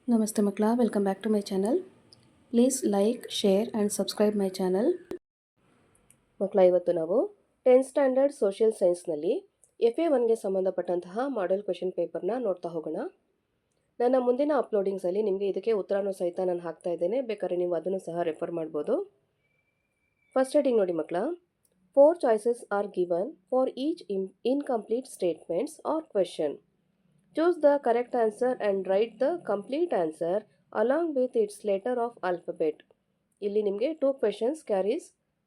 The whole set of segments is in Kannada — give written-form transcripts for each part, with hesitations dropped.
Namaste Makla, welcome back to my channel. Please like, share and subscribe my channel. ಮಕ್ಕಳ ಇವತ್ತು ನಾವು 10th ಸ್ಟ್ಯಾಂಡರ್ಡ್ ಸೋಷಿಯಲ್ ಸೈನ್ಸ್ನಲ್ಲಿ FA1ಗೆ ಸಂಬಂಧಪಟ್ಟಂತಹ ಮಾಡೆಲ್ ಕ್ವೆಶನ್ ಪೇಪರ್ನ ನೋಡ್ತಾ ಹೋಗೋಣ. ನನ್ನ ಮುಂದಿನ ಅಪ್ಲೋಡಿಂಗ್ಸಲ್ಲಿ ನಿಮಗೆ ಇದಕ್ಕೆ ಉತ್ತರನೂ ಸಹಿತ ನಾನು ಹಾಕ್ತಾ ಇದ್ದೇನೆ, ಬೇಕಾದ್ರೆ ನೀವು ಅದನ್ನು ಸಹ ರೆಫರ್ ಮಾಡ್ಬೋದು. ಫಸ್ಟ್ ಹೆಡಿಂಗ್ ನೋಡಿ ಮಕ್ಕಳ, 4 choices are given for each incomplete statements or question. Choose the correct answer and write the complete answer along with its letter of alphabet. ಇಲ್ಲಿ ನಿಮಗೆ 2 questions carries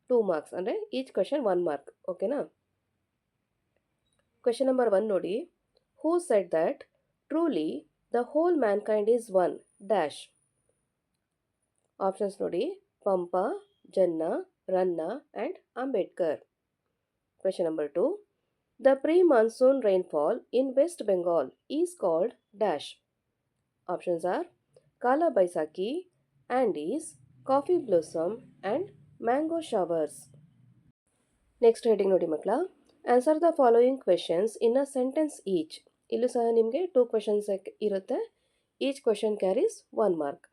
2 marks, ಅಂದರೆ ಈಚ್ ಕ್ವೆಶನ್ 1 mark. ಓಕೆನಾ? ಕ್ವೆಶನ್ ನಂಬರ್ 1 ನೋಡಿ. Who said that truly the whole mankind is one dash. Options ನೋಡಿ, Pampa, Janna, Ranna and Ambedkar. Question number 2. The pre-monsoon rainfall in West Bengal is called dash. Options are Kala Baisakhi, Andes, Coffee Blossom and Mango Showers. Next heading ನೋಡಿ ಮಕ್ಕಳ, answer the following questions in a sentence each. ಇಲ್ಲೂ ಸಹ ನಿಮಗೆ 2 questions ಇರುತ್ತೆ. Each question carries 1 mark.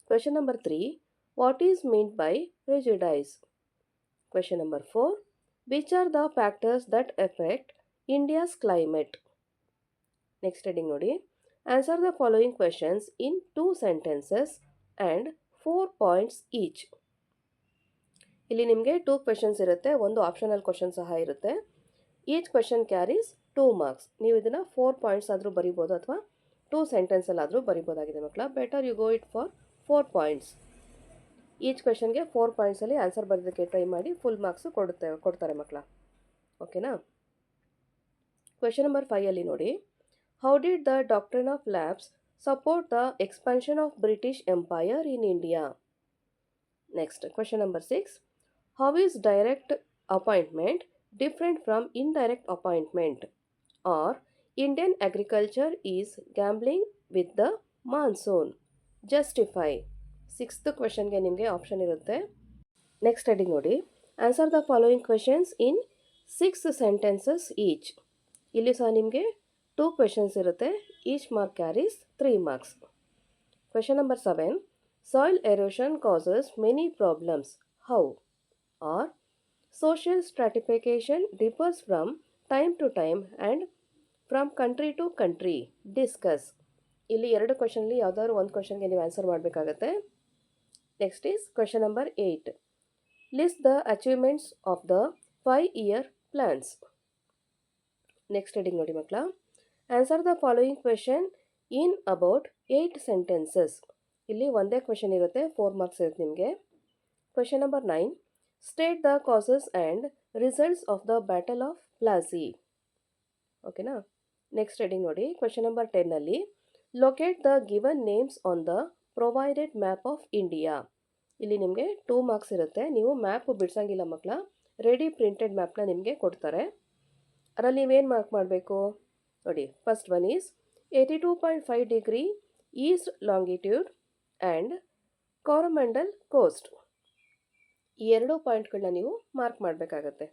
Question number 3. What is meant by prejudice? Question number 4. Which are the factors that affect India's climate? Next heading ನೋಡಿ. Answer the following questions in 2 sentences and 4 points each. ಇಲ್ಲಿ ನಿಮಗೆ 2 questions ಇರುತ್ತೆ, ಒಂದು ಆಪ್ಷನಲ್ ಕ್ವೆಶನ್ ಸಹ ಇರುತ್ತೆ. Each question carries 2 marks. ನೀವು ಇದನ್ನು 4 ಪಾಯಿಂಟ್ಸ್ ಆದರೂ ಬರಿಬೋದು ಅಥವಾ 2 ಸೆಂಟೆನ್ಸಲ್ಲಾದರೂ ಬರಿಬೋದಾಗಿದೆ ಮಕ್ಕಳ. Better you go it for 4 points. Each ಕ್ವೆಶನ್ಗೆ 4 ಪಾಯಿಂಟ್ಸಲ್ಲಿ ಆನ್ಸರ್ ಬರೋದಕ್ಕೆ ಟ್ರೈ ಮಾಡಿ, ಫುಲ್ ಮಾರ್ಕ್ಸು ಕೊಡ್ತಾರೆ ಮಕ್ಕಳ. ಓಕೆನಾ? ಕ್ವೆಶನ್ ನಂಬರ್ 5 ಅಲ್ಲಿ ನೋಡಿ. How did the doctrine of lapse support the expansion of British empire in India? Next question number 6. How is direct appointment different from indirect appointment? Are Indian agriculture is gambling with the monsoon? Justify. 6th ಕ್ವೆಶನ್ಗೆ ನಿಮಗೆ ಆಪ್ಷನ್ ಇರುತ್ತೆ. ನೆಕ್ಸ್ಟ್ ಹೆಡಿಂಗ್ ನೋಡಿ. Answer the following questions in 6 sentences each. ಇಲ್ಲಿ ಸಹ ನಿಮಗೆ 2 questions ಇರುತ್ತೆ. Each mark carries 3 marks. Question number 7. Soil erosion causes many problems. How? Are social stratification differs from time to time and from country to country. Discuss. ಇಲ್ಲಿ 2 ಕ್ವೆಶನಲ್ಲಿ ಯಾವುದಾದ್ರು ಒಂದು ಕ್ವೆಶನ್ಗೆ ನೀವು ಆನ್ಸರ್ ಮಾಡಬೇಕಾಗತ್ತೆ. Next is question number 8. List the achievements of the 5-year plans. Next heading ನೋಡಿ ಮಕ್ಕಳ. Answer the following question in about 8 sentences. ಇಲ್ಲಿ ಒಂದೇ ಕ್ವೆಶನ್ ಇರುತ್ತೆ, 4 marks ಇರುತ್ತೆ ನಿಮಗೆ. Question number 9. State the causes and results of the battle of Plassey. ಓಕೆನಾ? ನೆಕ್ಸ್ಟ್ ಹೆಡಿಂಗ್ ನೋಡಿ. ಕ್ವೆಶನ್ ನಂಬರ್ 10 ಅಲ್ಲಿ locate the given names on the provided map of India. ಇಲ್ಲಿ ನಿಮಗೆ 2 marks ಇರುತ್ತೆ. ನೀವು ಮ್ಯಾಪ್ ಬಿಡಿಸಂಗಿಲ್ಲ ಮಕ್ಕಳ, ರೆಡಿ ಪ್ರಿಂಟೆಡ್ ಮ್ಯಾಪ್ನ ನಿಮಗೆ ಕೊಡ್ತಾರೆ. ಅದರಲ್ಲಿ ನೀವೇನು ಮಾರ್ಕ್ ಮಾಡಬೇಕು ನೋಡಿ. First one is 82.5 degree east longitude and Coromandel coast. ಈ 2 ಪಾಯಿಂಟ್ಗಳನ್ನ ನೀವು ಮಾರ್ಕ್ ಮಾಡಬೇಕಾಗತ್ತೆ.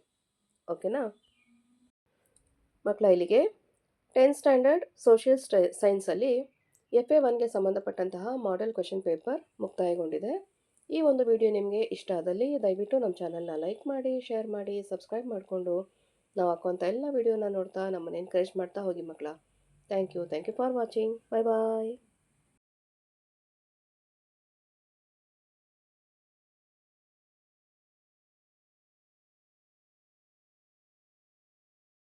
ಓಕೆನಾ ಮಕ್ಕಳ? ಇಲ್ಲಿಗೆ 10th ಸ್ಟ್ಯಾಂಡರ್ಡ್ ಸೋಷಿಯಲ್ ಸೈನ್ಸಲ್ಲಿ FA1ಗೆ ಸಂಬಂಧಪಟ್ಟಂತಹ ಮಾಡೆಲ್ ಕ್ವೆಶನ್ ಪೇಪರ್ ಮುಕ್ತಾಯಗೊಂಡಿದೆ. ಈ ಒಂದು ವಿಡಿಯೋ ನಿಮಗೆ ಇಷ್ಟ ಆದಲ್ಲಿ ದಯವಿಟ್ಟು ನಮ್ಮ ಚಾನಲ್ನ ಲೈಕ್ ಮಾಡಿ, ಶೇರ್ ಮಾಡಿ, ಸಬ್ಸ್ಕ್ರೈಬ್ ಮಾಡಿಕೊಂಡು ನಾವು ಹಾಕುವಂಥ ಎಲ್ಲ ವಿಡಿಯೋನ ನೋಡ್ತಾ ನಮ್ಮನ್ನು ಎನ್ಕರೇಜ್ ಮಾಡ್ತಾ ಹೋಗಿ ಮಕ್ಕಳ. Thank you for watching. Bye bye.